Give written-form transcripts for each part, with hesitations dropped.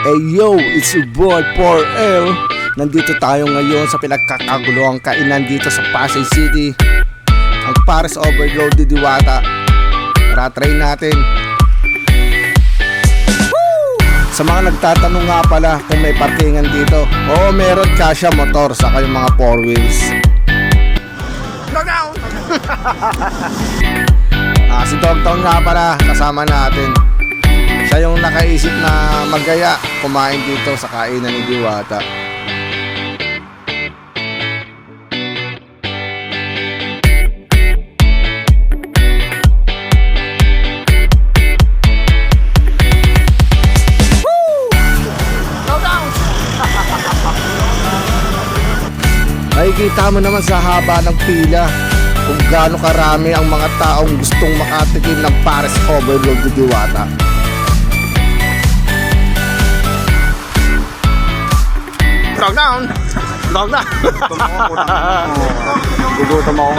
Hey yo, it's your boy 4L. Nandito tayo ngayon sa pinagkakaguluhang kainan dito sa Pasay City, ang Pares Overload di Diwata. Tara, try natin. Sa mga nagtatanong nga pala kung may parkingan dito, oo, meron, kasya motor sa kayong mga 4 wheels. Lockdown! Si Dogtown nga pala kasama natin. Siya yung nakaisip na magaya kumain dito sa kainan ni Diwata. Nakikita mo naman sa haba ng pila kung gaano karami ang mga taong gustong makatikim ng Pares Overload di Diwata. Lockdown! Lockdown! Gugutom ako.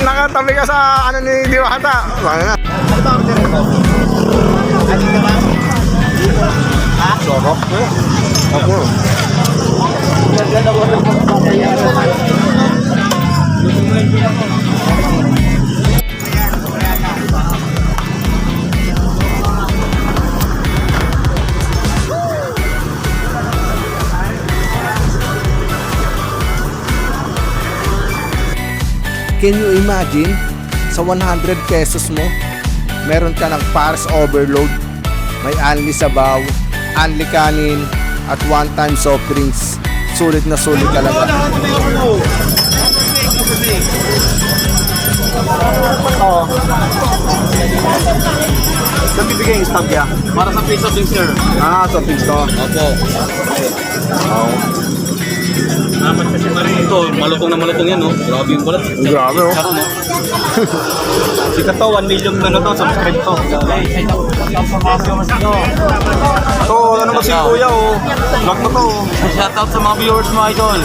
Nakatabi ka sa ano ni Diwata. Sarap eh. Ako. Can you imagine? Sa 100 pesos mo, meron ka ng Pares Overload. May unli sabaw, unli kanin, at one-time soft drinks. Sulit na sulit talaga. Oo. Saan bibigay yung stab ya? Para sa piece of things, sir. Soft drinks to. Opo. Dapat kasi marin ito, malutong yan, no? Grabe yung balat. Grabe, oh. Saro, no? Sikat to, 1 million na to, subscribe to. So, ano ba si Kuya, oh? Vlog mo to, oh. Shoutout sa mga viewers mo, idol.